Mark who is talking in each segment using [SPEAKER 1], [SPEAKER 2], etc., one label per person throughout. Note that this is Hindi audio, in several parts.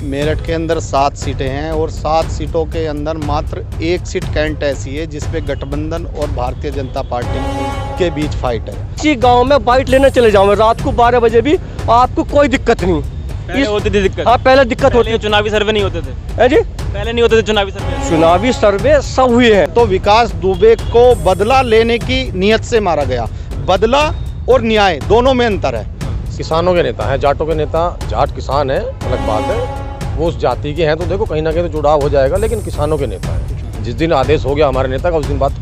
[SPEAKER 1] मेरठ के अंदर 7 सीटें हैं और 7 सीटों के अंदर मात्र एक सीट कैंट ऐसी है जिसपे गठबंधन और भारतीय जनता पार्टी के बीच फाइट है।
[SPEAKER 2] इसी गांव में बाइट लेने चले जाऊँ रात को 12 बजे भी आपको कोई दिक्कत नहीं।
[SPEAKER 3] पहले होती थी दिक्कत?
[SPEAKER 2] हाँ पहले दिक्कत होती है।
[SPEAKER 3] चुनावी सर्वे नहीं होते थे?
[SPEAKER 2] है जी,
[SPEAKER 3] पहले नहीं होते थे चुनावी सर्वे?
[SPEAKER 2] चुनावी सर्वे सब हुए हैं।
[SPEAKER 1] तो विकास दुबे को बदला लेने की नीयत से मारा गया। बदला और न्याय दोनों में अंतर है।
[SPEAKER 4] किसानों के नेता हैं, जाटों के नेता, जाट किसान है अलग बात है, वो उस जाति के हैं तो देखो कहीं ना कहीं तो जुड़ाव हो जाएगा, लेकिन किसानों के नेता हैं। जिस दिन आदेश हो गया हमारे नेता का उस दिन बात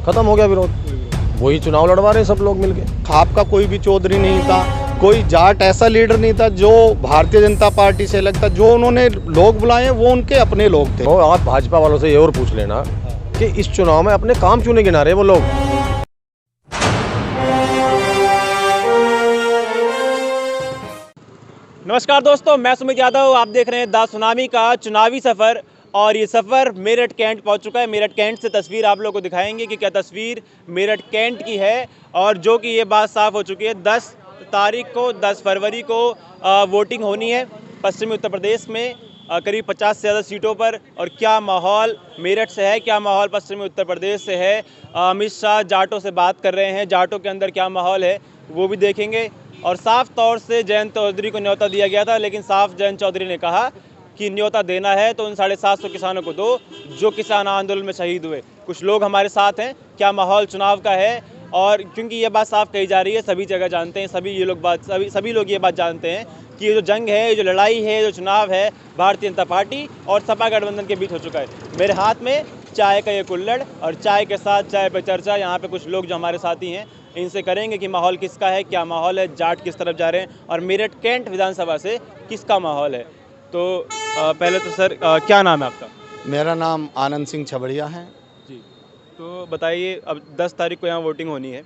[SPEAKER 4] खत्म हो गया, विरोध वही चुनाव लड़वा रहे हैं सब लोग मिलके।
[SPEAKER 1] खाप का कोई भी चौधरी नहीं था, कोई जाट ऐसा लीडर नहीं था जो भारतीय जनता पार्टी से लगता। जो उन्होंने लोग बुलाए वो उनके अपने लोग थे।
[SPEAKER 4] तो आप भाजपा वालों से ये और पूछ लेना कि इस चुनाव में अपने काम क्यों नहीं गिना रहे वो लोग।
[SPEAKER 3] नमस्कार दोस्तों, मैं सुमित यादव, आप देख रहे हैं द सुनामी का चुनावी सफ़र। और ये सफ़र मेरठ कैंट पहुंच चुका है। मेरठ कैंट से तस्वीर आप लोगों को दिखाएंगे कि क्या तस्वीर मेरठ कैंट की है। और जो कि ये बात साफ़ हो चुकी है, 10 तारीख को 10 फरवरी को वोटिंग होनी है पश्चिमी उत्तर प्रदेश में करीब 50 से ज़्यादा सीटों पर। और क्या माहौल मेरठ से है, क्या माहौल पश्चिमी उत्तर प्रदेश से है। अमित शाह जाटों से बात कर रहे हैं, जाटों के अंदर क्या माहौल है वो भी देखेंगे। और साफ तौर से जयंत चौधरी को न्योता दिया गया था, लेकिन साफ जयंत चौधरी ने कहा कि न्योता देना है तो उन 750 किसानों को दो जो किसान आंदोलन में शहीद हुए। कुछ लोग हमारे साथ हैं, क्या माहौल चुनाव का है। और क्योंकि ये बात साफ कही जा रही है, सभी जगह जानते हैं, सभी लोग ये बात जानते हैं कि ये जो जंग है, ये जो लड़ाई है, जो चुनाव है, भारतीय जनता पार्टी और सपा गठबंधन के बीच हो चुका है। मेरे हाथ में चाय का ये कुल्हड़ और चाय के साथ चाय पे चर्चा। यहाँ पे कुछ लोग जो हमारे साथी हैं, इनसे करेंगे कि माहौल किसका है, क्या माहौल है, जाट किस तरफ जा रहे हैं और मेरठ कैंट विधानसभा से किसका माहौल है। तो पहले तो सर क्या नाम है आपका?
[SPEAKER 1] मेरा नाम आनंद सिंह छबड़िया है
[SPEAKER 3] जी। तो बताइए, अब 10 तारीख को यहाँ वोटिंग होनी है,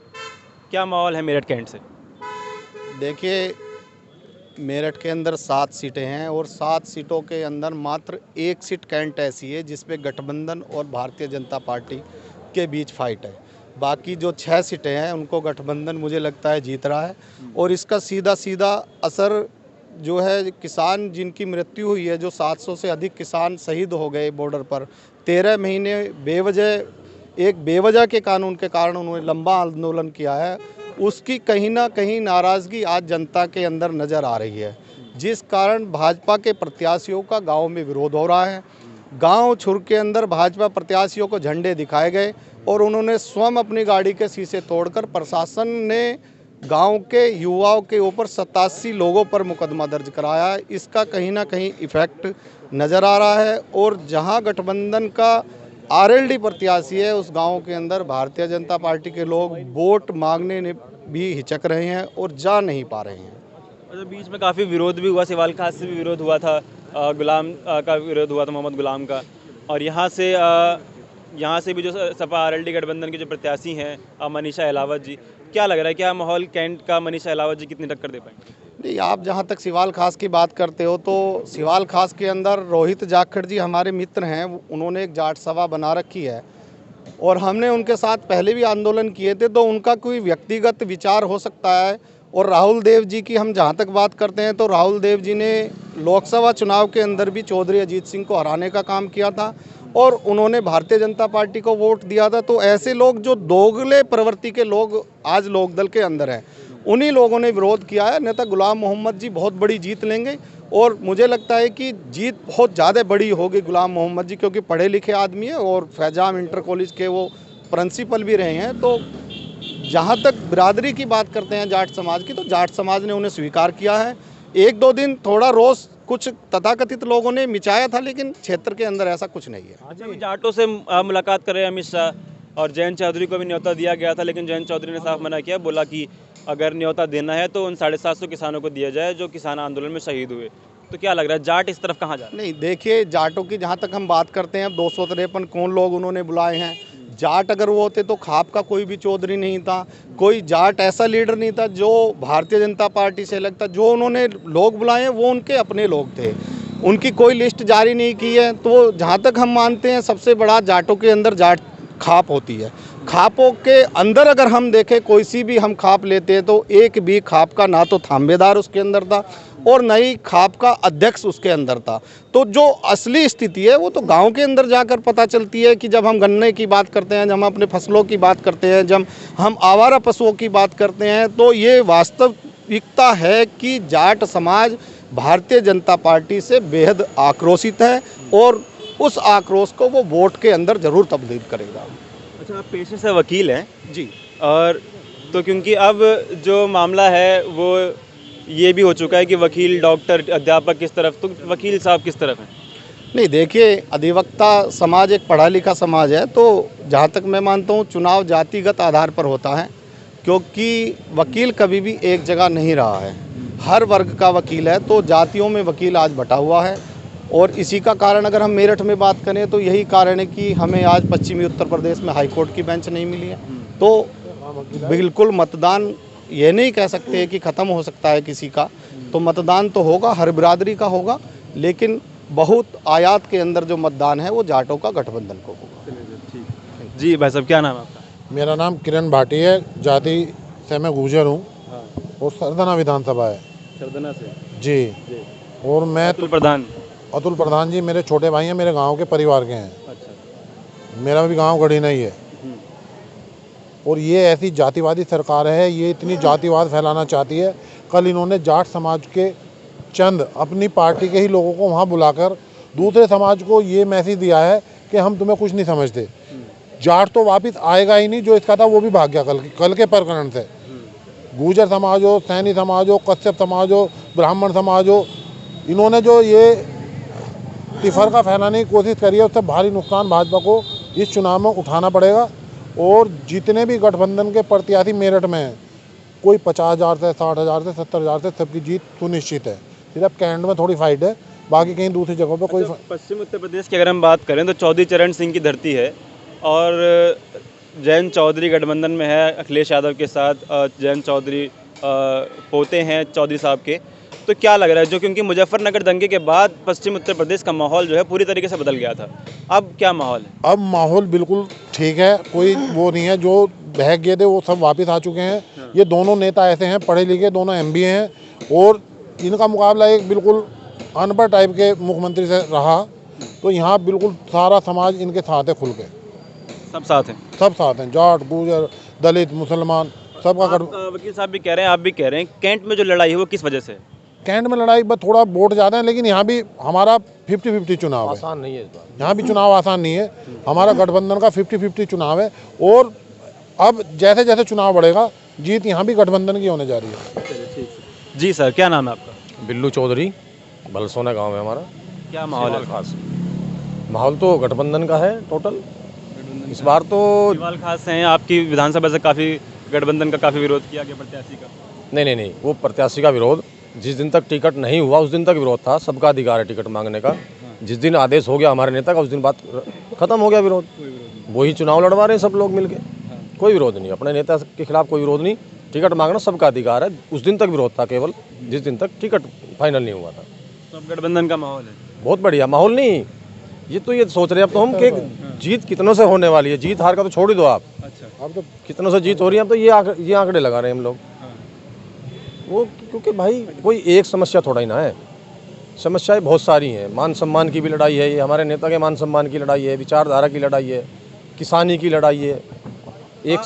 [SPEAKER 3] क्या माहौल है मेरठ कैंट से?
[SPEAKER 1] देखिए, मेरठ के अंदर 7 सीटें हैं और 7 सीटों के अंदर मात्र एक सीट कैंट ऐसी है जिसपे गठबंधन और भारतीय जनता पार्टी के बीच फाइट है। बाकी जो 6 सीटें हैं उनको गठबंधन मुझे लगता है जीत रहा है। और इसका सीधा सीधा असर जो है, किसान जिनकी मृत्यु हुई है, जो 700 से अधिक किसान शहीद हो गए बॉर्डर पर 13 महीने बेवजह के कानून के कारण उन्होंने लंबा आंदोलन किया है, उसकी कहीं ना कहीं नाराज़गी आज जनता के अंदर नज़र आ रही है, जिस कारण भाजपा के प्रत्याशियों का गांव में विरोध हो रहा है। गांव छुर के अंदर भाजपा प्रत्याशियों को झंडे दिखाए गए और उन्होंने स्वयं अपनी गाड़ी के शीशे तोड़कर, प्रशासन ने गांव के युवाओं के ऊपर 87 लोगों पर मुकदमा दर्ज कराया है। इसका कहीं ना कहीं इफेक्ट नज़र आ रहा है। और जहां गठबंधन का आरएलडी प्रत्याशी है, उस गांव के अंदर भारतीय जनता पार्टी के लोग वोट मांगने में भी हिचक रहे हैं और जा नहीं पा रहे हैं।
[SPEAKER 3] अच्छा, बीच में काफ़ी विरोध भी हुआ, सिवाल खास से भी विरोध हुआ था, गुलाम का विरोध हुआ था, मोहम्मद गुलाम का। और यहाँ से भी जो सपा आरएलडी गठबंधन के जो प्रत्याशी हैं मनीषा अहलावत जी, क्या लग रहा है, क्या माहौल कैंट का मनीषा अहलावत जी कितनी टक्कर दे पाएंगे?
[SPEAKER 1] नहीं, आप जहाँ तक सिवाल खास की बात करते हो तो सिवाल खास के अंदर रोहित जाखड़ जी हमारे मित्र हैं, उन्होंने एक जाट सभा बना रखी है और हमने उनके साथ पहले भी आंदोलन किए थे, तो उनका कोई व्यक्तिगत विचार हो सकता है। और राहुल देव जी की हम जहाँ तक बात करते हैं तो राहुल देव जी ने लोकसभा चुनाव के अंदर भी चौधरी अजीत सिंह को हराने का काम किया था और उन्होंने भारतीय जनता पार्टी को वोट दिया था। तो ऐसे लोग जो दोगले प्रवृत्ति के लोग आज लोकदल के अंदर हैं, उन्हीं लोगों ने विरोध किया है। नेता गुलाम मोहम्मद जी बहुत बड़ी जीत लेंगे और मुझे लगता है कि जीत बहुत ज़्यादा बड़ी होगी गुलाम मोहम्मद जी, क्योंकि पढ़े लिखे आदमी है और फैजाम इंटर कॉलेज के वो प्रिंसिपल भी रहे हैं। तो जहाँ तक बिरादरी की बात करते हैं जाट समाज की, तो जाट समाज ने उन्हें स्वीकार किया है। 1-2 दिन थोड़ा रोष कुछ तथाकथित लोगों ने मिचाया था, लेकिन क्षेत्र के अंदर ऐसा कुछ नहीं है।
[SPEAKER 3] अच्छा, जाटों से मुलाकात कर रहे हैं अमित शाह और जयंत चौधरी को भी न्योता दिया गया था, लेकिन जयंत चौधरी ने साफ मना किया, बोला कि अगर न्योता देना है तो उन 750 किसानों को दिया जाए जो किसान आंदोलन में शहीद हुए। तो क्या लग रहा है, जाट इस तरफ कहाँ जा रहे हैं?
[SPEAKER 1] नहीं, देखिए, जाटों की जहाँ तक हम बात करते हैं, 253 कौन लोग उन्होंने बुलाए हैं। जाट अगर वो होते तो खाप का कोई भी चौधरी नहीं था, कोई जाट ऐसा लीडर नहीं था जो भारतीय जनता पार्टी से लगता। जो उन्होंने लोग बुलाए हैं वो उनके अपने लोग थे, उनकी कोई लिस्ट जारी नहीं की है। तो जहाँ तक हम मानते हैं, सबसे बड़ा जाटों के अंदर जाट खाप होती है। खापों के अंदर अगर हम देखें, कोई सी भी हम खाप लेते हैं तो एक भी खाप का ना तो थांबेदार उसके अंदर था और न ही खाप का अध्यक्ष उसके अंदर था। तो जो असली स्थिति है वो तो गांव के अंदर जाकर पता चलती है कि जब हम गन्ने की बात करते हैं, जब हम अपने फसलों की बात करते हैं, जब हम आवारा पशुओं की बात करते हैं, तो ये वास्तविकता है कि जाट समाज भारतीय जनता पार्टी से बेहद आक्रोशित है और उस आक्रोश को वो वोट के अंदर ज़रूर तब्दील करेगा।
[SPEAKER 3] अच्छा, आप पेशे से वकील हैं
[SPEAKER 1] जी।
[SPEAKER 3] और तो क्योंकि अब जो मामला है वो ये भी हो चुका है कि वकील, डॉक्टर, अध्यापक किस तरफ, तो वकील साहब किस तरफ हैं?
[SPEAKER 1] नहीं, देखिए, अधिवक्ता समाज एक पढ़ा लिखा समाज है, तो जहाँ तक मैं मानता हूँ चुनाव जातिगत आधार पर होता है, क्योंकि वकील कभी भी एक जगह नहीं रहा है, हर वर्ग का वकील है। तो जातियों में वकील आज बटा हुआ है और इसी का कारण अगर हम मेरठ में बात करें तो यही कारण है कि हमें आज पश्चिमी उत्तर प्रदेश में हाई कोर्ट की बेंच नहीं मिली है। तो बिल्कुल मतदान ये नहीं कह सकते कि ख़त्म हो सकता है किसी का, तो मतदान तो होगा, हर बिरादरी का होगा, लेकिन बहुत आयात के अंदर जो मतदान है वो जाटों का गठबंधन को होगा।
[SPEAKER 3] जी भाई साहब, क्या नाम है आपका?
[SPEAKER 5] मेरा नाम किरण भाटी है, जाति से मैं गुजर हूँ और सरदना विधानसभा है
[SPEAKER 3] सरदना से
[SPEAKER 5] जी। और मैं अतुल प्रधान जी मेरे छोटे भाई हैं, मेरे गांव के परिवार के हैं।
[SPEAKER 3] अच्छा।
[SPEAKER 5] मेरा भी गांव गढ़ी नहीं है। और ये ऐसी जातिवादी सरकार है, ये इतनी जातिवाद फैलाना चाहती है। कल इन्होंने जाट समाज के चंद अपनी पार्टी के ही लोगों को वहाँ बुलाकर दूसरे समाज को ये मैसेज दिया है कि हम तुम्हें कुछ नहीं समझते। जाट तो वापस आएगा ही नहीं, जो इसका था वो भी भाग गया कल के प्रकरण से। गुर्जर समाज हो, सैनी समाज हो, कश्यप समाज हो, ब्राह्मण समाज हो, इन्होंने जो ये तिफरका फैलाने की कोशिश करी है उससे भारी नुकसान भाजपा को इस चुनाव में उठाना पड़ेगा। और जितने भी गठबंधन के प्रत्याशी मेरठ में हैं, कोई 50,000 से 60,000 से 70,000 से सबकी जीत सुनिश्चित है। सिर्फ कैंट में थोड़ी फाइट है, बाकी कहीं दूसरी जगहों पर कोई।
[SPEAKER 3] पश्चिम उत्तर प्रदेश की अगर हम बात करें तो चौधरी चरण सिंह की धरती है और जयंत चौधरी गठबंधन में है अखिलेश यादव के साथ। जयंत चौधरी पोते हैं चौधरी साहब के। तो क्या लग रहा है, जो क्योंकि मुजफ्फरनगर दंगे के बाद पश्चिम उत्तर प्रदेश का माहौल जो है पूरी तरीके से बदल गया था, अब क्या माहौल है?
[SPEAKER 5] अब माहौल बिल्कुल ठीक है, कोई वो नहीं है। जो बहक गए थे वो सब वापस आ चुके हैं। ये दोनों नेता ऐसे हैं, पढ़े लिखे, दोनों MBA हैं और इनका मुकाबला एक बिल्कुल अनपढ़ टाइप के मुख्यमंत्री से रहा। तो यहाँ बिल्कुल सारा समाज इनके साथ है, खुल के
[SPEAKER 3] सब साथ हैं,
[SPEAKER 5] सब साथ हैं, जाट, गुर्जर, दलित, मुसलमान, सबका।
[SPEAKER 3] वकील साहब भी कह रहे हैं, आप भी कह रहे हैं, कैंट में जो लड़ाई है वो किस वजह से?
[SPEAKER 5] कैंट में लड़ाई बस थोड़ा वोट ज़्यादा है, लेकिन यहाँ भी हमारा 50-50 चुनाव है।
[SPEAKER 4] आसान नहीं है इस बार,
[SPEAKER 5] यहाँ भी चुनाव आसान नहीं है। हमारा गठबंधन का 50-50 चुनाव है और अब जैसे जैसे चुनाव बढ़ेगा जीत यहाँ भी गठबंधन की होने जा रही है।
[SPEAKER 3] जी सर, क्या नाम है आपका?
[SPEAKER 4] बिल्लू चौधरी, भलसोना गांव है हमारा।
[SPEAKER 3] क्या माहौल है?
[SPEAKER 4] खास माहौल तो गठबंधन का है टोटल इस बार तो।
[SPEAKER 3] सवाल खास हैं, आपकी विधानसभा से काफ़ी गठबंधन का काफ़ी विरोध किया गया प्रत्याशी का।
[SPEAKER 4] नहीं, वो प्रत्याशी का विरोध जिस दिन तक टिकट नहीं हुआ उस दिन तक विरोध था। सबका अधिकार है टिकट मांगने का। जिस दिन आदेश हो गया हमारे नेता का उस दिन बात खत्म हो गया, विरोध। वही चुनाव लड़वा रहे हैं सब लोग मिलके, कोई विरोध नहीं, अपने नेता के खिलाफ कोई विरोध नहीं। टिकट मांगना सबका अधिकार है। उस दिन तक विरोध था केवल जिस दिन तक टिकट फाइनल नहीं हुआ था।
[SPEAKER 3] तो अब गठबंधन का माहौल है,
[SPEAKER 4] बहुत बढ़िया माहौल। नहीं, ये सोच रहे हैं अब तो हम कि जीत कितनों से होने वाली है। जीत हार का तो छोड़ ही दो आप।
[SPEAKER 3] अच्छा,
[SPEAKER 4] अब तो कितनों से जीत हो रही है, अब तो ये आंकड़े लगा रहे हैं हम लोग। वो क्योंकि भाई कोई एक समस्या थोड़ा ही ना है, समस्याएं बहुत सारी हैं। मान सम्मान की भी लड़ाई है, ये हमारे नेता के मान सम्मान की लड़ाई है, विचारधारा की लड़ाई है, किसानी की लड़ाई है। एक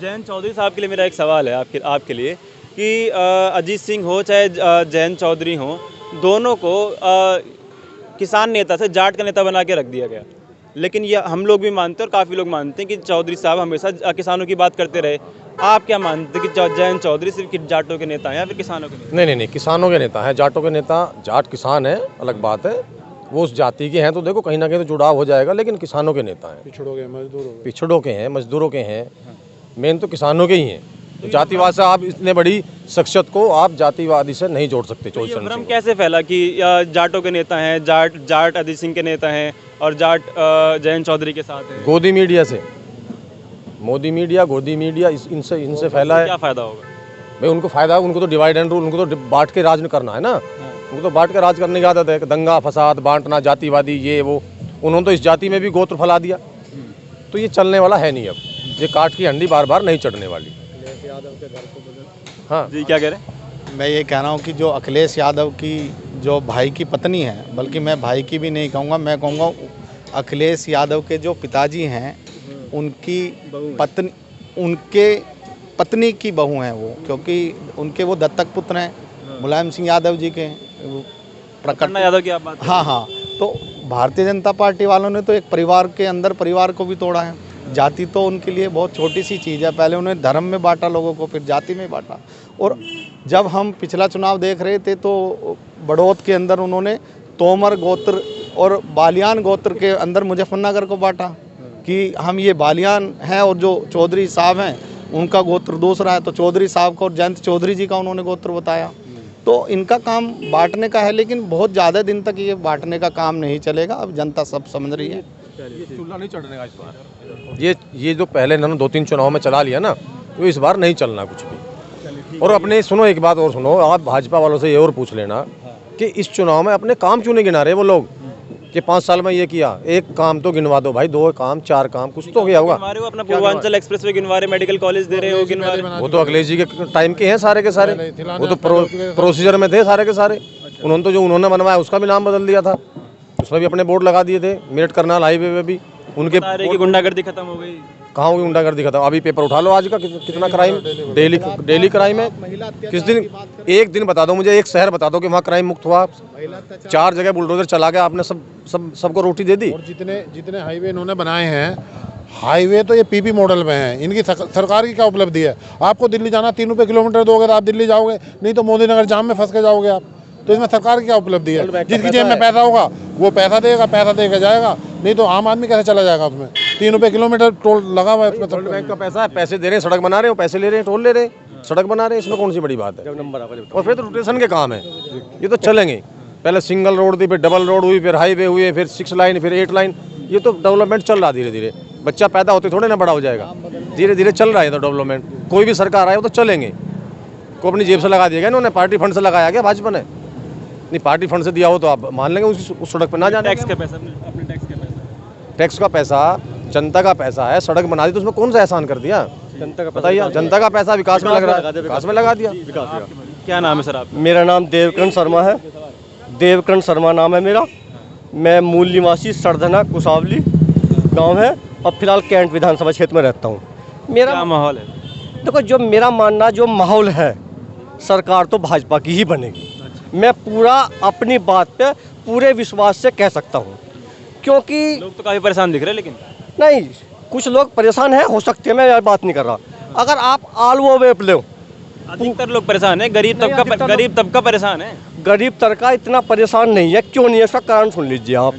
[SPEAKER 3] जयंत चौधरी साहब के लिए मेरा एक सवाल है आपके लिए कि अजीत सिंह हो चाहे जयंत चौधरी हो, दोनों को किसान नेता से जाट का नेता बना के रख दिया गया। लेकिन ये हम लोग भी मानते हैं और काफ़ी लोग मानते हैं कि चौधरी साहब हमेशा किसानों की बात करते रहे। आप क्या मानते हैं कि जयंत चौधरी सिर्फ जाटों के नेता हैं या फिर किसानों के नेता?
[SPEAKER 4] नहीं, किसानों के नेता हैं, जाटों के नेता। जाट किसान है, अलग बात है, वो उस जाति के हैं तो देखो कहीं ना कहीं तो जुड़ाव हो जाएगा, लेकिन किसानों के नेता हैं। पिछड़ों के हैं, मजदूरों के हैं, मेन तो किसानों के ही हैं। तो जातिवाद से आप इतने बड़ी शख्सियत को आप जातिवादी से नहीं जोड़ सकते।
[SPEAKER 3] तो ये भ्रम कैसे फैला कि जाटों के नेता हैं, जाट अजीत सिंह के नेता हैं और जाट जयंत चौधरी के साथ हैं?
[SPEAKER 4] गोदी मीडिया से, मोदी मीडिया, गोदी मीडिया, इनसे फैला है।
[SPEAKER 3] क्या फ़ायदा होगा
[SPEAKER 4] भाई? उनको फ़ायदा, उनको तो डिवाइड एंड रूल, उनको तो बांट के राज करना है ना। उनको तो बांट के राज करने की आदत है, दंगा फसाद, बांटना, जातिवादी, ये वो। उन्होंने तो इस जाति में भी गोत्र फैला दिया। तो ये चलने वाला है नहीं। अब ये काट की हंडी बार बार नहीं चढ़ने वाली। हाँ
[SPEAKER 3] जी, क्या कह रहे हैं?
[SPEAKER 1] मैं ये कह रहा हूँ कि जो अखिलेश यादव की जो भाई की पत्नी है, बल्कि मैं भाई की भी नहीं कहूँगा, मैं कहूँगा अखिलेश यादव के जो पिताजी हैं उनकी पत्नी की बहू हैं वो, क्योंकि उनके वो दत्तक पुत्र हैं मुलायम सिंह यादव जी के।
[SPEAKER 3] प्रकट यादव की आप बात
[SPEAKER 1] हाँ हाँ, तो भारतीय जनता पार्टी वालों ने तो एक परिवार के अंदर परिवार को भी तोड़ा है। जाति तो उनके लिए बहुत छोटी सी चीज़ है। पहले उन्होंने धर्म में बांटा लोगों को, फिर जाति में बांटा। और जब हम पिछला चुनाव देख रहे थे तो बड़ौत के अंदर उन्होंने तोमर गोत्र और बालियान गोत्र के अंदर मुजफ्फरनगर को बांटा कि हम ये बालियान हैं और जो चौधरी साहब हैं उनका गोत्र दूसरा है। तो चौधरी साहब को और जयंत चौधरी जी का उन्होंने गोत्र बताया। तो इनका काम बांटने का है, लेकिन बहुत ज़्यादा दिन तक ये बांटने का काम नहीं चलेगा। अब जनता सब समझ रही है।
[SPEAKER 4] चूल्हा नहीं चढ़ने का इस बार। ये जो पहले इन्होंने 2-3 चुनाव में चला लिया ना, वो इस बार नहीं चलना कुछ भी। और अपने सुनो, एक बात और सुनो, आप भाजपा वालों से ये और पूछ लेना कि इस चुनाव में अपने काम क्यों नहीं गिना रहे वो लोग कि 5 साल में ये किया। एक काम तो गिनवा दो भाई, 2 काम 4 काम कुछ तो गया होगा।
[SPEAKER 3] अपना पूर्वांचल एक्सप्रेसवे गिनवा रहे, मेडिकल कॉलेज दे रहे हो गिनवा रहे।
[SPEAKER 4] वो तो अखिलेश जी के टाइम के हैं सारे के सारे, वो तो प्रोसीजर में थे सारे के सारे। उन्होंने तो जो उन्होंने बनवाया उसका भी नाम बदल दिया था, उसमें भी अपने बोर्ड लगा दिए थे। मेरठ करनाल हाईवे में भी उनके
[SPEAKER 3] गुंडागर्दी खत्म हो गई।
[SPEAKER 4] कहाँ होगी गुंडागर्दी खत्म? अभी पेपर उठा लो आज का, कितना क्राइम डेली क्राइम है। किस दिन एक दिन बता दो मुझे, एक शहर बता दो कि वहाँ क्राइम मुक्त हुआ। 4 जगह बुलडोजर चला गया, आपने सबको रोटी दे दी।
[SPEAKER 5] और जितने हाईवे इन्होंने बनाए हैं, हाईवे तो ये पीपी मॉडल में है। इनकी सरकार की क्या उपलब्धि है? आपको दिल्ली जाना 3 रुपये किलोमीटर दोगे तो आप दिल्ली जाओगे, नहीं तो मोदी नगर जाम में फंस के जाओगे आप। तो इसमें सरकार की क्या उपलब्धि है? जिसकी जेब में पैसा होगा वो पैसा देगा, पैसा दे के जाएगा, नहीं तो आम आदमी कैसे चला जाएगा उसमें? 3 रुपये किलोमीटर टोल लगा हुआ है उसमें।
[SPEAKER 4] वर्ल्ड बैंक का पैसा है, पैसे दे रहे हैं, सड़क बना रहे हो, पैसे ले रहे हैं, टोल ले रहे हैं, सड़क बना रहे हैं, इसमें कौन सी बड़ी बात है? और फिर तो रोटेशन के काम है, ये तो चलेंगे। पहले सिंगल रोड थी, फिर डबल रोड हुई, फिर हाईवे हुए, फिर 6 लाइन, फिर 8 लाइन। ये तो डेवलपमेंट चल रहा धीरे धीरे। बच्चा पैदा होते थोड़े ना बड़ा हो जाएगा, धीरे धीरे चल रहा है तो डेवलपमेंट। कोई भी सरकार आए वो तो चलेंगे। को अपनी जेब से लगा दिया गया इन्होंने, पार्टी फंड से लगाया गया भाजपा ने। नहीं, पार्टी फंड से दिया हो तो आप मान लेंगे उस सड़क पर ना जाने।
[SPEAKER 3] टैक्स का पैसा, अपने
[SPEAKER 4] टैक्स का पैसा जनता का पैसा है, सड़क बना दी तो उसमें कौन सा एहसान कर दिया?
[SPEAKER 2] जनता का
[SPEAKER 4] बताइए, जनता का पैसा विकास में लग रहा है, विकास में लगा दिया।
[SPEAKER 3] क्या नाम है सर आप?
[SPEAKER 2] मेरा नाम देवकरण शर्मा है, देवकरण शर्मा नाम है मेरा। मैं मूल निवासी सरधना कुसावली गांव है और फिलहाल कैंट विधानसभा क्षेत्र में रहता हूं। मेरा
[SPEAKER 3] क्या माहौल है?
[SPEAKER 2] देखो, जो मेरा मानना जो माहौल है, सरकार तो भाजपा की ही बनेगी। मैं पूरा अपनी बात पे पूरे विश्वास से कह सकता हूं, क्योंकि
[SPEAKER 3] लोग तो काफी परेशान दिख रहे हैं। लेकिन
[SPEAKER 2] नहीं, कुछ लोग परेशान हैं, हो सकते हैं, मैं यार बात नहीं कर रहा। अगर आप आलू वेप लो,
[SPEAKER 3] अधिकतर लोग परेशान है। गरीब तबका परेशान है।
[SPEAKER 2] गरीब तबका इतना परेशान नहीं है। क्यों नहीं है? इसका कारण सुन लीजिए आप।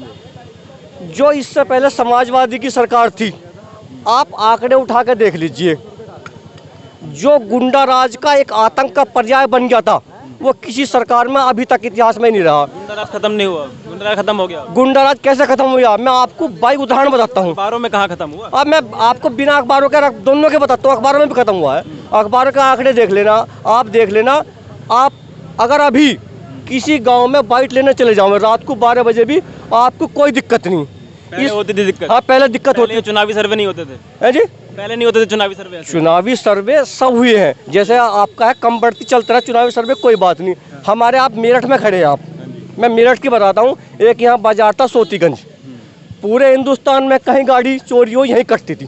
[SPEAKER 2] जो इससे पहले समाजवादी की सरकार थी, आप आंकड़े उठा के देख लीजिए, जो गुंडा राज का एक आतंक का पर्याय बन गया था, वो किसी सरकार में अभी तक इतिहास में नहीं रहा।
[SPEAKER 3] गुंडाराज खत्म नहीं हुआ, गुंडाराज खत्म हो गया।
[SPEAKER 2] गुंडाराज कैसे खत्म हुआ? मैं आपको भाई उदाहरण बताता हूँ।
[SPEAKER 3] अखबारों में कहाँ खत्म हुआ?
[SPEAKER 2] अब मैं आपको बिना अखबारों के दोनों के बताता हूँ। अखबारों में भी खत्म हुआ है। अखबारों के आंकड़े देख लेना, आप देख लेना। आप अगर अभी किसी गांव में बाइट लेने चले जाओ रात को 12 बजे भी, आपको कोई दिक्कत नहीं।
[SPEAKER 3] पहले होती थी दिक्कत।
[SPEAKER 2] हाँ, पहले दिक्कत होती।
[SPEAKER 3] चुनावी सर्वे नहीं होते थे,
[SPEAKER 2] है जी,
[SPEAKER 3] पहले नहीं होते थे चुनावी सर्वे।
[SPEAKER 2] चुनावी सर्वे सब हुए हैं। जैसे आपका है कम बढ़ती चलता रहा चुनावी सर्वे, कोई बात नहीं। हमारे आप मेरठ में खड़े हैं आप, मैं मेरठ की बताता हूँ। एक यहाँ बाजार था सोतीगंज, पूरे हिंदुस्तान में कहीं गाड़ी चोरी हो यहीं कटती थी।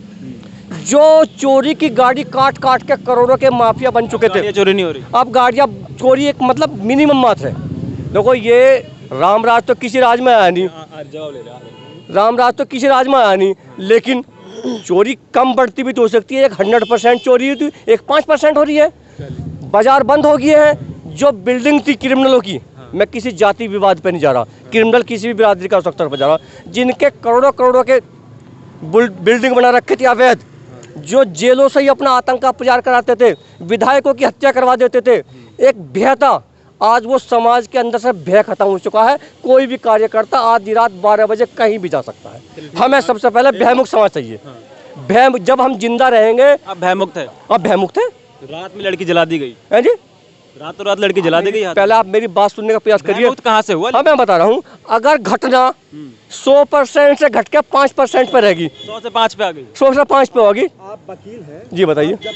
[SPEAKER 2] जो चोरी की गाड़ी काट काट के करोड़ों के माफिया बन चुके थे,
[SPEAKER 3] चोरी नहीं हो रही।
[SPEAKER 2] अब गाड़ियाँ चोरी एक मतलब मिनिमम मात्र है। देखो, ये रामराज तो किसी राज में आया नहीं,
[SPEAKER 3] जवाब ले रहे,
[SPEAKER 2] रामराज तो किसी राज में आया नहीं, लेकिन चोरी कम बढ़ती भी तो हो सकती है। एक 100% चोरी हुई थी, एक 5% हो रही है। बाजार बंद हो गए हैं। जो बिल्डिंग थी क्रिमिनलों की, मैं किसी जाति विवाद पे नहीं जा रहा, क्रिमिनल किसी भी बिरादरी का स्तर पर जा रहा, जिनके करोड़ों करोड़ों के बिल्डिंग बना रखे थे अवैध, जो जेलों से ही अपना आतंक का प्रचार कराते थे, विधायकों की हत्या करवा देते थे, एक भय था। आज वो समाज के अंदर से भय खत्म हो चुका है। कोई भी कार्यकर्ता आधी रात 12 बजे कहीं भी जा सकता है। हमें सबसे पहले भयमुक्त समाज चाहिए। भय, जब हम जिंदा रहेंगे।
[SPEAKER 3] अब भयमुक्त है,
[SPEAKER 2] अब भयमुक्त है।
[SPEAKER 3] रात में लड़की जला दी गई
[SPEAKER 2] है जी,
[SPEAKER 3] रातों रात लड़की जला दी गई।
[SPEAKER 2] पहले आप मेरी बात सुनने का प्रयास करिए।
[SPEAKER 3] कहाँ से हुआ?
[SPEAKER 2] हाँ, मैं बता रहा हूँ। अगर घटना 100% से घट के 5% पे रहेगी,
[SPEAKER 3] 100 से 5 पे आ गई,
[SPEAKER 2] 100 से 5 पे होगी।
[SPEAKER 6] आप वकील हैं,
[SPEAKER 2] जी बताइए।
[SPEAKER 6] जब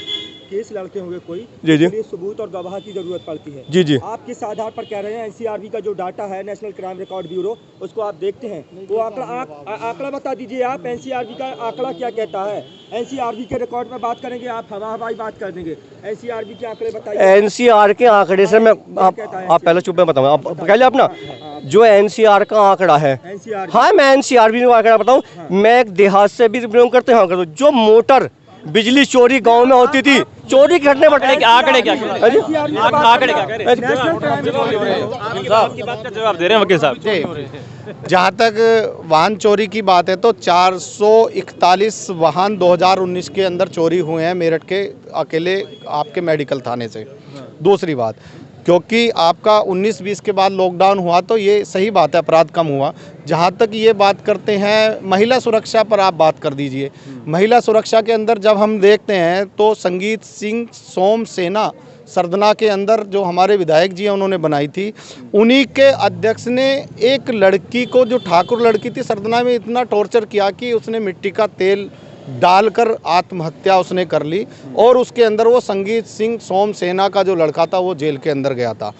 [SPEAKER 6] केस लड़ते होंगे कोई,
[SPEAKER 2] जी जी
[SPEAKER 6] उसके लिए सबूत और गवाह की जरूरत पड़ती है।
[SPEAKER 2] जी जी।
[SPEAKER 6] आप किस आधार पर कह रहे हैं एनसीआरबी का जो डाटा है, नेशनल क्राइम रिकॉर्ड ब्यूरो, उसको आप देखते हैं, वो आंकड़ा बता दीजिए आप, एनसीआरबी का आंकड़ा क्या कहता है? एनसीआरबी के रिकॉर्ड में बात करेंगे, आप हवाई बात कर देंगे, एनसीआरबी के आंकड़े बताइए।
[SPEAKER 2] एनसीआर के आंकड़े से मैं आप पहले चुप में बताऊँ, आप पहले अपना जो एनसीआर का आंकड़ा है, हाँ मैं एनसीआरबी का आंकड़ा बताऊँ, मैं एक देहात से भी बिलोंग करते हैं, जो मोटर बिजली चोरी गांव में होती थी, चोरी की घटना बढ़ रही।
[SPEAKER 3] आंकड़े क्या आंकड़े क्या जवाब दे रहे हैं वकील साहब?
[SPEAKER 1] जहाँ तक वाहन चोरी की बात है तो 441 वाहन 2019 के अंदर चोरी हुए हैं मेरठ के अकेले आपके मेडिकल थाने से। दूसरी बात, क्योंकि आपका 19-20 के बाद लॉकडाउन हुआ तो ये सही बात है, अपराध कम हुआ। जहाँ तक ये बात करते हैं महिला सुरक्षा पर, आप बात कर दीजिए। महिला सुरक्षा के अंदर जब हम देखते हैं तो संगीत सिंह सोम सेना सरदना के अंदर जो हमारे विधायक जी हैं उन्होंने बनाई थी, उन्हीं के अध्यक्ष ने एक लड़की को, जो ठाकुर लड़की थी सरदना में, इतना टॉर्चर किया कि उसने मिट्टी का तेल डालकर आत्महत्या उसने कर ली, और उसके अंदर वो संगीत सिंह सोम सेना का जो लड़का था वो जेल के अंदर गया था।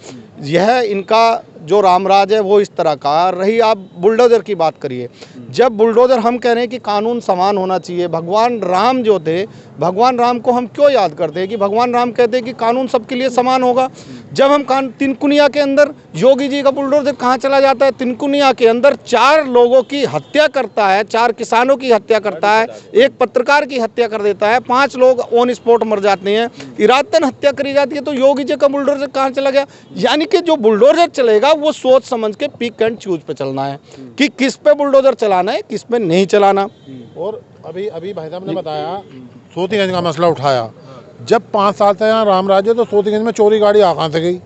[SPEAKER 1] यह इनका जो रामराज है वो इस तरह का। रही आप बुलडोज़र की बात करिए, जब बुलडोज़र हम कह रहे हैं कि कानून समान होना चाहिए, भगवान राम जो थे, भगवान राम को हम क्यों याद करते हैं कि भगवान राम कहते हैं कि कानून सबके लिए समान होगा। जब हम तिनकुनिया के अंदर योगी जी का बुलडोज़र कहाँ चला जाता है, तिनकुनिया के अंदर 4 लोगों की हत्या करता है, 4 किसानों की हत्या करता है, एक पत्रकार की हत्या कर देता है, 5 लोग ऑन स्पॉट मर जाते हैं, इरादतन हत्या करी जाती है, तो योगी जी का बुलडोज़र कहाँ चला गया? यानी कि जो बुलडोज़र चलेगा वो सोच समझ के पिक एंड चूज पे चलना है कि किस पे बुलडोज़र चलाना है, किस पे नहीं चलाना।
[SPEAKER 5] और अभी भाई साहब ने बताया सोतीगंज का मसला उठाया, जब 5 साल से यहाँ रामराज है तो सोतीगंज में चोरी गाड़ी कहाँ से गई?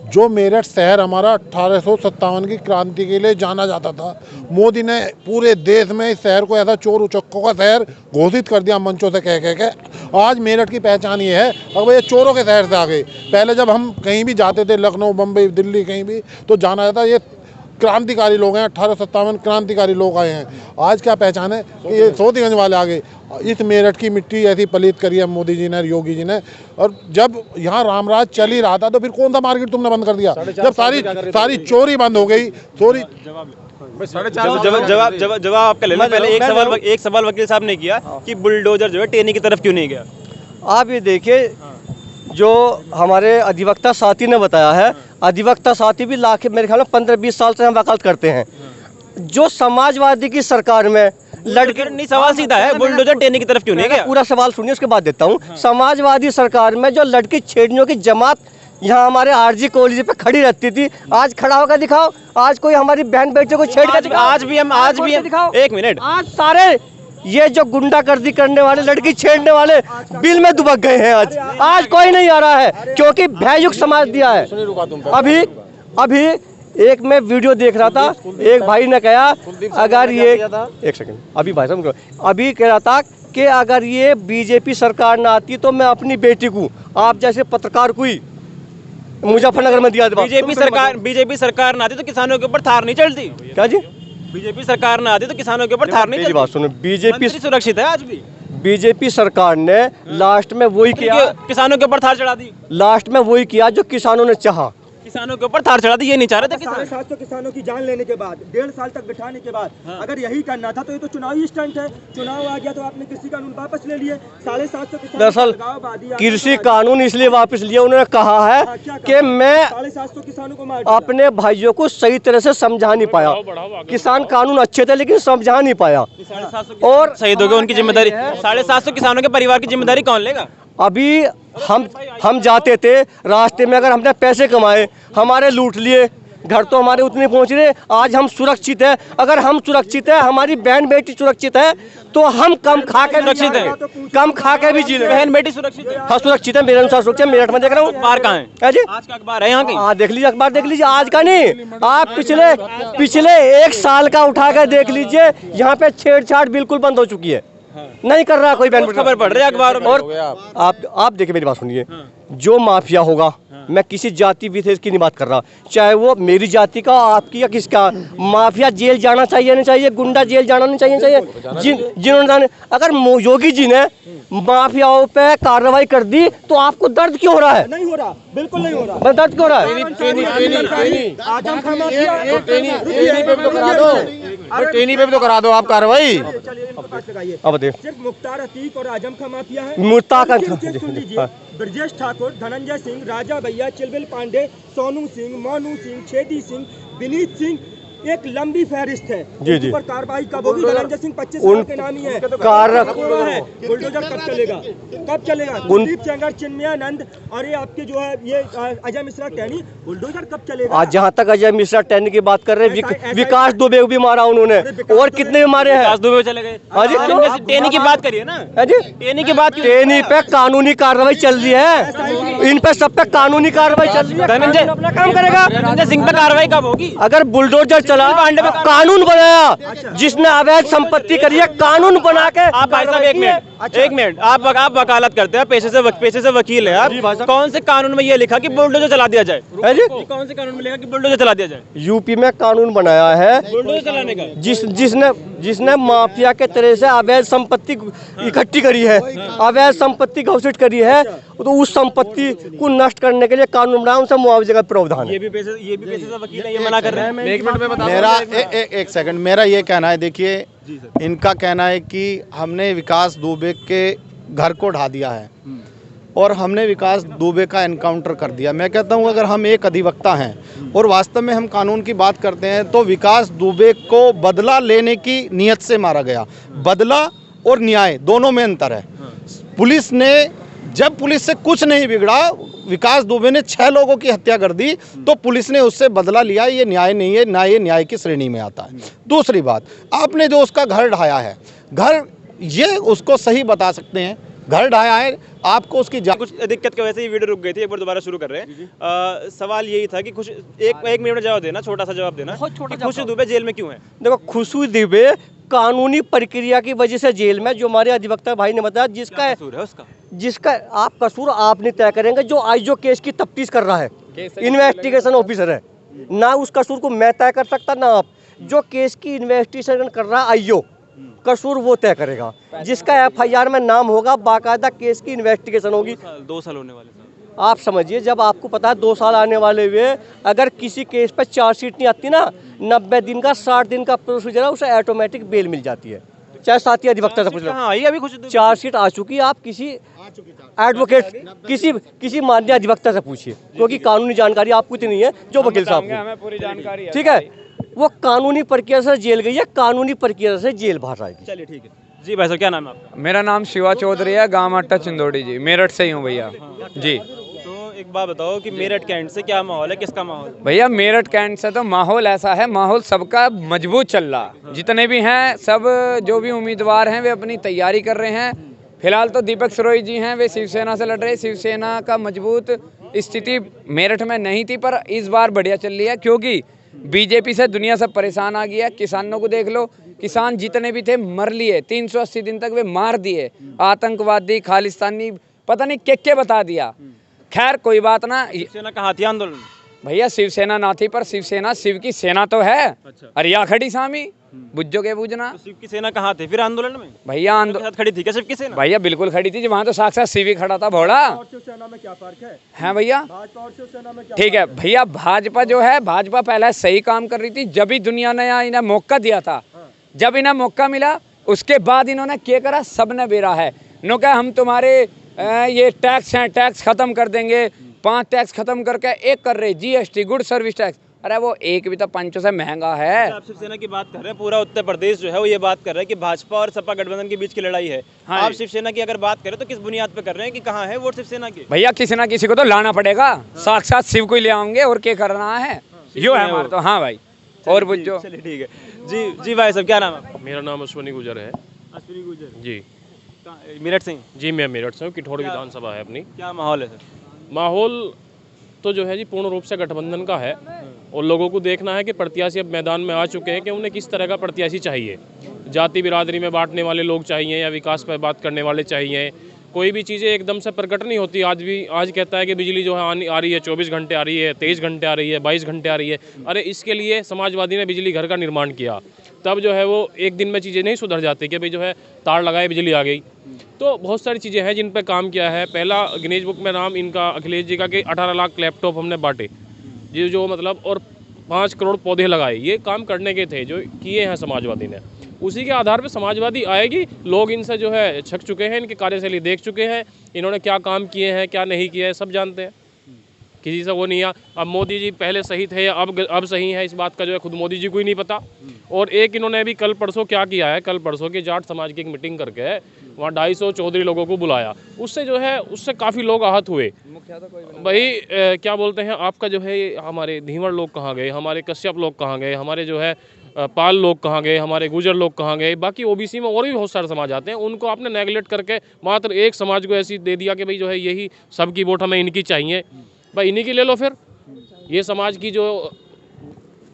[SPEAKER 5] जो मेरठ शहर हमारा 1857 की क्रांति के लिए जाना जाता था, मोदी ने पूरे देश में इस शहर को ऐसा चोर उचक्कों का शहर घोषित कर दिया मंचों से कह के। आज मेरठ की पहचान ये है, अब ये चोरों के शहर से आ गए। पहले जब हम कहीं भी जाते थे, लखनऊ, बम्बई, दिल्ली, कहीं भी, तो जाना जाता ये क्रांतिकारी लोग हैं, 1857 क्रांतिकारी लोग आए हैं। आज क्या पहचान है कि ये सोतीगंज वाले आ गए। इस मेरठ की मिट्टी ऐसी पलीत करी है मोदी जी ने, योगी जी ने। और जब यहाँ रामराज चल ही रहा था तो फिर कौन सा मार्केट तुमने बंद कर दिया? जब सारी चोरी बंद हो गई, चोरी।
[SPEAKER 3] जवाब आपका लेना। पहले एक सवाल वकील साहब ने किया कि बुलडोजर जो है टेनी की तरफ क्यों नहीं गया।
[SPEAKER 2] आप ये देखिए, जो हमारे अधिवक्ता साथी ने बताया है, अधिवक्ता साथी भी मेरे ख्याल में 15-20 साल से हम वकालत करते हैं। जो समाजवादी की सरकार में लड़के,
[SPEAKER 3] नहीं सवाल सीधा है, बुलडोजर टेनी की तरफ क्यों नहीं गया?
[SPEAKER 2] पूरा सवाल सुनिए उसके बाद देता हूँ। समाजवादी सरकार में जो लड़की छेड़ने की जमात यहाँ हमारे आरजी कॉलेज पे खड़ी रहती थी, आज खड़ा होकर दिखाओ। आज कोई हमारी बहन बेटियों को छेड़ कर दिखाओ।
[SPEAKER 3] आज भी हम दिखाओ। एक मिनट,
[SPEAKER 2] आज सारे ये जो गुंडागर्दी करने वाले, लड़की छेड़ने वाले बिल में दुबक गए हैं। आज कोई नहीं आ रहा है क्योंकि भययुक्त समाज दिया है। अभी एक मैं वीडियो देख रहा था, एक भाई ने कहा अगर ये, एक सेकंड, अभी भाई साहब अभी कह रहा था कि अगर ये बीजेपी सरकार ना आती तो मैं अपनी बेटी को, आप जैसे पत्रकार को ही मुजफ्फरनगर में दिया।
[SPEAKER 3] बीजेपी सरकार ना आती तो किसानों के ऊपर थार नहीं चलती
[SPEAKER 2] क्या जी?
[SPEAKER 3] बीजेपी सरकार ना आती तो किसानों के ऊपर थार नहीं चलती।
[SPEAKER 2] बात सुनो, बीजेपी
[SPEAKER 3] सुरक्षित है आज भी।
[SPEAKER 2] बीजेपी सरकार ने लास्ट में वही किया,
[SPEAKER 3] किसानों के ऊपर थार चढ़ा दी।
[SPEAKER 2] लास्ट में वही किया जो किसानों ने चाहा,
[SPEAKER 3] किसानों के ऊपर थार चढ़ा दी। ये नहीं चाह रहे थे
[SPEAKER 6] 750 किसानों की जान लेने के बाद, 1.5 साल तक बिठाने के बाद, अगर यही करना था तो ये तो चुनावी स्टंट है। चुनाव आ गया तो आपने कृषि कानून वापस ले लिए। 750
[SPEAKER 2] दरअसल कृषि कानून इसलिए वापस लिया, उन्होंने कहा है कि मैं
[SPEAKER 6] 750 किसानों को मार
[SPEAKER 2] अपने भाइयों को सही तरह से समझा नहीं पाया। किसान कानून अच्छे थे लेकिन समझा नहीं पाया। और
[SPEAKER 3] शहीद हो गए, उनकी जिम्मेदारी 750 किसानों के परिवार की जिम्मेदारी कौन लेगा?
[SPEAKER 2] अभी हम जाते थे रास्ते में, अगर हमने पैसे कमाए, हमारे लूट लिए, घर तो हमारे उतने पहुंच रहे। आज हम सुरक्षित है, अगर हम सुरक्षित है, हमारी बहन बेटी सुरक्षित है तो हम कम खा के सुरक्षित है, कम खा के भी जी रहे।
[SPEAKER 3] बहन बेटी सुरक्षित है?
[SPEAKER 2] हाँ सुरक्षित है, मेरे अनुसार सुरक्षित है। मेरठ में देख रहा हूँ।
[SPEAKER 3] अखबार कहाँ है
[SPEAKER 2] जी?
[SPEAKER 3] आज का अखबार है यहाँ की?
[SPEAKER 2] हाँ देख लीजिए, अखबार देख लीजिए, आज का नहीं, आप पिछले 1 साल का उठा कर देख लीजिए। यहाँ पे छेड़छाड़ बिल्कुल बंद हो चुकी है। नहीं कर रहा कोई बैन।
[SPEAKER 3] खबर पढ़ रहे हैं अखबारों में।
[SPEAKER 2] और आप देखिए मेरी बात सुनिए, जो माफिया होगा, मैं किसी जाति विशेष की नहीं बात कर रहा, चाहे वो मेरी जाति का, आपकी या किसका, माफिया जेल जाना चाहिए नहीं चाहिए, गुंडा जेल जाना नहीं चाहिए, जिन्होंने जाने। अगर योगी जी ने माफियाओं पे कार्रवाई कर दी तो आपको दर्द क्यों हो रहा है?
[SPEAKER 6] नहीं हो रहा, बिल्कुल नहीं हो रहा।
[SPEAKER 2] बस दर्द क्यों हो रहा है?
[SPEAKER 4] ट्रेनी पे भी तो करा दो आप कार्रवाई।
[SPEAKER 2] अब देख,
[SPEAKER 6] सिर्फ मुख्तार अतीक और आजम खां माफिया है। सुन लीजिए, ब्रजेश ठाकुर, धनंजय सिंह, राजा भैया, चिलबिल पांडे, सोनू सिंह, मोनू सिंह, छेदी सिंह, विनीत सिंह, एक लंबी फहरिस्त है।
[SPEAKER 2] जी।
[SPEAKER 6] पर कार्रवाई का वो भी धनंजय सिंह 25 साल के नामी है। बुलडोजर कब चलेगा? कब चलेगा? कुलदीप सेंगर, चिन्मयानंद और ये आपके जो है ये अजय मिश्रा टैनी, बुलडोजर कब चलेगा?
[SPEAKER 2] आज जहाँ तक अजय मिश्रा टैनी की बात कर रहे हैं, विकास दुबे को भी मारा उन्होंने, और कितने मारे हैं?
[SPEAKER 3] विकास दुबे चले गए। टेनी की बात करिए ना, टेनी की बात।
[SPEAKER 2] टेनी पे कानूनी कार्रवाई चल रही है, इन पे सब पे कानूनी कार्रवाई चल रही है।
[SPEAKER 3] धनंजय
[SPEAKER 2] अपना काम करेगा।
[SPEAKER 3] धनंजय सिंह पे कार्रवाई कब होगी?
[SPEAKER 2] अगर बुलडोजर चला, कानून बनाया, जिसने अवैध संपत्ति करी है, कानून बना के।
[SPEAKER 3] आप भाई साहब एक मिनट, आप वकालत करते हैं, पेशे से वकील है आप, कौन से कानून में ये लिखा कि बुलडोजर चला दिया जाए? कौन से कानून में लिखा कि बुलडोजर चला दिया जाए?
[SPEAKER 2] यूपी में कानून बनाया है
[SPEAKER 3] बुलडोजर चलाने का,
[SPEAKER 2] जिसने माफिया के तरह से अवैध संपत्ति इकट्ठी करी है, अवैध संपत्ति घोषित करी है, तो उस संपत्ति को नष्ट करने के लिए कानून बनाया, उनसे मुआवजे का प्रावधान है।
[SPEAKER 3] ये भी पेशे से वकील है, ये मना कर रहे हैं।
[SPEAKER 4] एक मिनट में बता।
[SPEAKER 1] मेरा एक सेकंड, मेरा ये कहना है, देखिए इनका कहना है कि हमने विकास दुबे के घर को ढा दिया है और हमने विकास दुबे का एनकाउंटर कर दिया। मैं कहता हूं अगर हम एक अधिवक्ता हैं और वास्तव में हम कानून की बात करते हैं तो विकास दुबे को बदला लेने की नीयत से मारा गया। बदला और न्याय दोनों में अंतर है। पुलिस ने, जब पुलिस से कुछ नहीं बिगड़ा, विकास दुबे ने 6 लोगों की हत्या कर दी तो पुलिस ने उससे बदला लिया, ये न्याय नहीं है, ना ये न्याय की श्रेणी में आता है। दूसरी बात, आपने जो उसका घर ढाया है, घर ये उसको सही बता सकते हैं, घर ढाया है, आपको उसकी
[SPEAKER 3] कुछ दिक्कत की वजह से ये वीडियो रुक गई थी, एक बार दोबारा शुरू कर रहे हैं। सवाल यही था कि एक मिनट में जवाब देना, छोटा सा जवाब देना। खुशबू दुबे जेल में क्यों है?
[SPEAKER 2] देखो, खुशबू दुबे कानूनी प्रक्रिया की वजह से जेल में, जो हमारे अधिवक्ता भाई ने बताया, जिसका आप कसूर आप नहीं तय करेंगे, जो आईओ केस की तफ्तीश कर रहा है, इन्वेस्टिगेशन ऑफिसर है, ना उस कसूर को मैं तय कर सकता, ना आप। जो केस की इन्वेस्टिगेशन कर रहा है आईओ, कसूर वो तय करेगा। जिसका एफआईआर में नाम होगा, बाकायदा केस की इन्वेस्टिगेशन होगी।
[SPEAKER 3] 2 साल होने वाले।
[SPEAKER 2] आप समझिए, जब आपको पता है 2 साल आने वाले हुए, अगर किसी केस पर चार्जशीट नहीं आती ना, 90 दिन का 60 दिन का प्रोसीजर है, उसे ऑटोमेटिक बेल मिल जाती है। चाहे साथी अधिवक्ता से पूछ लो, चार्जशीट आ चुकी है, आप किसी एडवोकेट, किसी माननीय अधिवक्ता से पूछिए, क्योंकि कानूनी जानकारी आपको इतनी नहीं है जो वकील साहब को। ठीक है, वो कानूनी प्रक्रिया से जेल गई है, कानूनी प्रक्रिया से जेल बाहर आएगी।
[SPEAKER 3] चलिए ठीक है जी। भाई साहब क्या नाम है आपका?
[SPEAKER 7] मेरा नाम शिवा चौधरी है, गांव अट्टा चिंदोड़ी जी, मेरठ से ही हूँ भैया जी।
[SPEAKER 3] तो एक बात बताओ कि मेरठ कैंट से क्या माहौल है, किसका माहौल?
[SPEAKER 7] भैया मेरठ कैंट से तो माहौल ऐसा है, माहौल सबका मजबूत चल रहा, जितने भी हैं सब, जो भी उम्मीदवार हैं वे अपनी तैयारी कर रहे हैं। फिलहाल तो दीपक सरोई जी हैं, वे शिवसेना से लड़ रहे। शिवसेना का मजबूत स्थिति मेरठ में नहीं थी, पर इस बार बढ़िया चल रही है, क्योंकि बीजेपी से दुनिया सब परेशान आ गया है। किसानों को देख लो, किसान जितने भी थे मर लिए, 380 दिन तक वे मार दिए, आतंकवादी, खालिस्तानी, पता नहीं क्या बता दिया। खैर कोई बात ना।
[SPEAKER 3] शिवसेना कहाँ थी आंदोलन?
[SPEAKER 7] भैया शिवसेना ना थी, पर शिवसेना शिव की सेना तो है। अरिया खड़ी सामी बुज्जो के पूजना।
[SPEAKER 3] तो शिव की सेना कहाँ थे फिर आंदोलन में?
[SPEAKER 7] भैया आंदोलन
[SPEAKER 3] खड़ी थी क्या शिव की सेना?
[SPEAKER 7] भैया बिल्कुल खड़ी थी, वहाँ तो साक्षात शिव ही खड़ा था। भोला
[SPEAKER 6] शिवसेना में क्या फर्क है?
[SPEAKER 7] हैं भैया?
[SPEAKER 6] भाजपा और शिवसेना में क्या?
[SPEAKER 7] ठीक है भैया, भाजपा जो है, भाजपा पहले सही काम कर रही थी, जब ही दुनिया ने इन्हें मौका दिया था, जब इन्हें मौका मिला उसके बाद इन्होंने क्या करा, सबने बेरा है। नो क्या हम तुम्हारे ये टैक्स हैं, टैक्स खत्म कर देंगे, 5 टैक्स खत्म करके एक कर रहे, जीएसटी, गुड सर्विस टैक्स। अरे वो एक भी तो 500 से महंगा है।
[SPEAKER 3] आप शिवसेना की बात कर रहे हैं, पूरा उत्तर प्रदेश जो है वो ये बात कर रहा है कि भाजपा और सपा गठबंधन के बीच की लड़ाई है।
[SPEAKER 7] हाँ,
[SPEAKER 3] आप शिवसेना की अगर बात करें तो किस बुनियाद पे कर रहे हैं कि कहाँ है वोट शिवसेना की?
[SPEAKER 7] भैया किसी ना किसी को तो लाना पड़ेगा, साक्षात शिव को ही ले आएंगे, और क्या करना है, यो है हमारा तो। हाँ भाई, और बुझो।
[SPEAKER 3] चलिए ठीक है जी भाई साहब क्या नाम है?
[SPEAKER 8] मेरा नाम अश्विनी गुजर है।
[SPEAKER 3] अश्विनी गुजर
[SPEAKER 8] जी।
[SPEAKER 3] मेरठ से?
[SPEAKER 8] जी मैं मेरठ से हूँ, किठौड़ विधानसभा है अपनी।
[SPEAKER 3] क्या माहौल है सर?
[SPEAKER 8] माहौल तो जो है जी पूर्ण रूप से गठबंधन का है, और लोगों को देखना है कि प्रत्याशी अब मैदान में आ चुके हैं कि उन्हें किस तरह का प्रत्याशी चाहिए। जाति बिरादरी में बांटने वाले लोग चाहिए या विकास पर बात करने वाले चाहिए। कोई भी चीज़ें एकदम से प्रकट नहीं होती। आज कहता है कि बिजली जो है आ रही है 24 घंटे आ रही है, 23 घंटे आ रही है, 22 घंटे आ रही है। अरे इसके लिए समाजवादी ने बिजली घर का निर्माण किया, तब जो है वो एक दिन में चीज़ें नहीं सुधर जाती कि भाई जो है तार लगाए बिजली आ गई। तो बहुत सारी चीज़ें हैं जिन पर काम किया है। पहला गिनीज बुक में नाम इनका अखिलेश जी का कि 18 लाख लैपटॉप हमने बांटे, ये जो मतलब, और 5 करोड़ पौधे लगाए। ये काम करने के थे जो किए हैं समाजवादी ने। उसी के आधार पे समाजवादी आएगी। लोग इनसे जो है छक चुके हैं, इनकी कार्यशैली देख चुके हैं, इन्होंने क्या काम किए हैं क्या नहीं किए हैं सब जानते हैं, किसी से वो नहीं है। अब मोदी जी पहले सही थे या अब सही है, इस बात का जो है खुद मोदी जी को ही नहीं पता। और एक इन्होंने अभी कल परसों क्या किया है, कल परसों की जाट समाज की एक मीटिंग करके वहाँ 250 चौधरी लोगों को बुलाया। उससे जो है उससे काफ़ी लोग आहत हुए। भाई क्या बोलते हैं, आपका जो है हमारे धीवर लोग कहाँ गए, हमारे कश्यप लोग कहाँ गए, हमारे जो है पाल लोग कहाँ गए, हमारे गुजर लोग कहाँ गए, बाकी ओबीसी में और भी बहुत सारे समाज आते हैं। उनको आपने नेगलेक्ट करके मात्र एक समाज को ऐसी दे दिया कि भाई जो है यही सबकी वोट हमें इनकी चाहिए। भाई इन्हीं की ले लो फिर। ये समाज की जो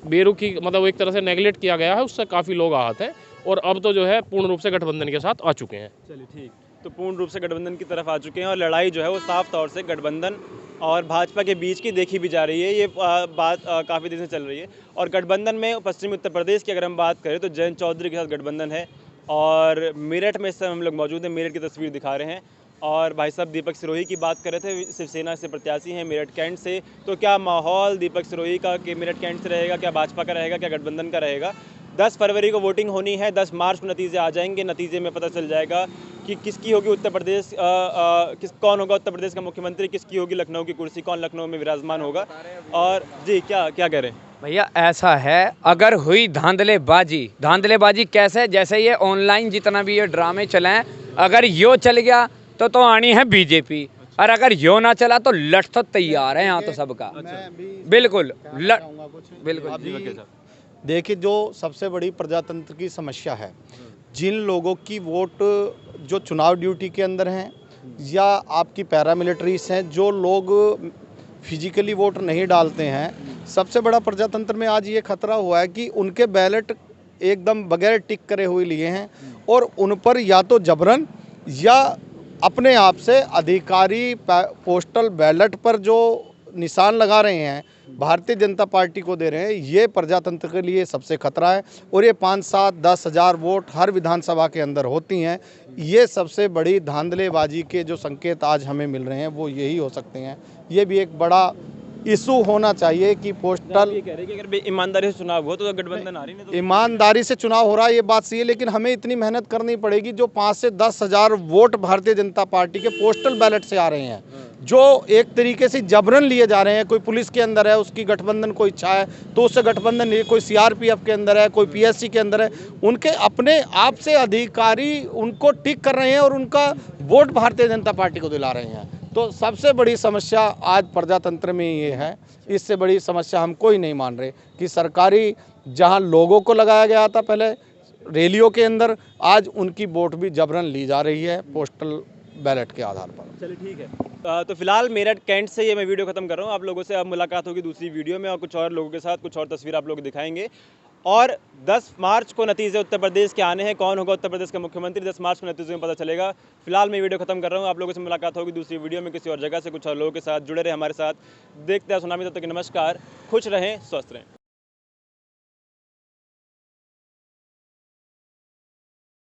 [SPEAKER 8] बेरुखी मतलब एक तरह से नेगलेक्ट किया गया है, उससे काफ़ी लोग आहत हैं। और अब तो जो है पूर्ण रूप से गठबंधन के साथ आ चुके हैं।
[SPEAKER 3] चलिए ठीक, तो पूर्ण रूप से गठबंधन की तरफ आ चुके हैं और लड़ाई जो है वो साफ तौर से गठबंधन और भाजपा के बीच की देखी भी जा रही है। ये बात काफ़ी दिन से चल रही है। और गठबंधन में पश्चिमी उत्तर प्रदेश की अगर हम बात करें तो जयंत चौधरी के साथ गठबंधन है। और मेरठ में इस समय हम लोग मौजूद हैं, मेरठ की तस्वीर दिखा रहे हैं। और भाई साहब दीपक सिरोही की बात कर रहे थे, शिवसेना से प्रत्याशी हैं मेरठ कैंट से। तो क्या माहौल दीपक सिरोही का कि मेरठ कैंट से रहेगा, क्या भाजपा का रहेगा, क्या गठबंधन का रहेगा? 10 फरवरी को वोटिंग होनी है, 10 मार्च को नतीजे आ जाएंगे। नतीजे में पता चल जाएगा कि किसकी होगी उत्तर प्रदेश, कौन होगा उत्तर प्रदेश का मुख्यमंत्री, किसकी होगी लखनऊ की कुर्सी, कौन लखनऊ में विराजमान होगा। और जी क्या कह रहे हैं
[SPEAKER 7] भैया? ऐसा है, अगर हुई धांधलेबाजी कैसे, जैसे ये ऑनलाइन जितना भी ये ड्रामे चले हैं, अगर यो चल गया तो आनी है बीजेपी, और अगर यो ना चला तो लठ तो तैयार है यहाँ तो सबका। बिल्कुल बिल्कुल।
[SPEAKER 1] देखिए, जो सबसे बड़ी प्रजातंत्र की समस्या है, जिन लोगों की वोट जो चुनाव ड्यूटी के अंदर हैं या आपकी पैरामिलिट्रीज हैं, जो लोग फिजिकली वोट नहीं डालते हैं, सबसे बड़ा प्रजातंत्र में आज ये खतरा हुआ है कि उनके बैलेट एकदम बगैर टिक करे हुए लिए हैं और उन पर या तो जबरन या अपने आप से अधिकारी पोस्टल बैलेट पर जो निशान लगा रहे हैं, भारतीय जनता पार्टी को दे रहे हैं। ये प्रजातंत्र के लिए सबसे खतरा है। और ये 5, 7, 10 हज़ार वोट हर विधानसभा के अंदर होती हैं। ये सबसे बड़ी धांधलेबाजी के जो संकेत आज हमें मिल रहे हैं वो यही हो सकते हैं। ये भी एक बड़ा इशू होना चाहिए कि पोस्टल,
[SPEAKER 3] ये कह रहे हैं कि अगर ईमानदारी से चुनाव हो तो गठबंधन आ रही नहीं, तो
[SPEAKER 1] ईमानदारी से चुनाव हो रहा है, ये बात सही है, लेकिन हमें इतनी मेहनत करनी पड़ेगी। जो 5 से 10 हज़ार वोट भारतीय जनता पार्टी के पोस्टल बैलेट से आ रहे हैं, जो एक तरीके से जबरन लिए जा रहे हैं। कोई पुलिस के अंदर है, उसकी गठबंधन को इच्छा है तो उससे गठबंधन नहीं, कोई सीआरपीएफ के अंदर है, कोई पीएससी के अंदर है, उनके अपने आप से अधिकारी उनको टिक कर रहे हैं और उनका वोट भारतीय जनता पार्टी को दिला रहे हैं। तो सबसे बड़ी समस्या आज प्रजातंत्र में ये है। इससे बड़ी समस्या हम कोई नहीं मान रहे कि सरकारी जहां लोगों को लगाया गया था पहले रैलियों के अंदर, आज उनकी वोट भी जबरन ली जा रही है पोस्टल बैलेट के आधार पर।
[SPEAKER 3] चलिए ठीक है। तो फिलहाल मेरठ कैंट से ये मैं वीडियो खत्म कर रहा हूँ। आप लोगों से अब मुलाकात होगी दूसरी वीडियो में और कुछ और लोगों के साथ कुछ और तस्वीर आप लोग दिखाएंगे। और 10 मार्च को नतीजे उत्तर प्रदेश के आने हैं, कौन होगा उत्तर प्रदेश का मुख्यमंत्री 10 मार्च को नतीजे में पता चलेगा। फिलहाल मैं वीडियो खत्म कर रहा हूँ। आप लोगों से मुलाकात होगी दूसरी वीडियो में किसी और जगह से कुछ और लोगों के साथ। जुड़े रहे हमारे साथ, देखते हैं सुनामी। तब तक नमस्कार, खुश रहें, स्वस्थ रहें।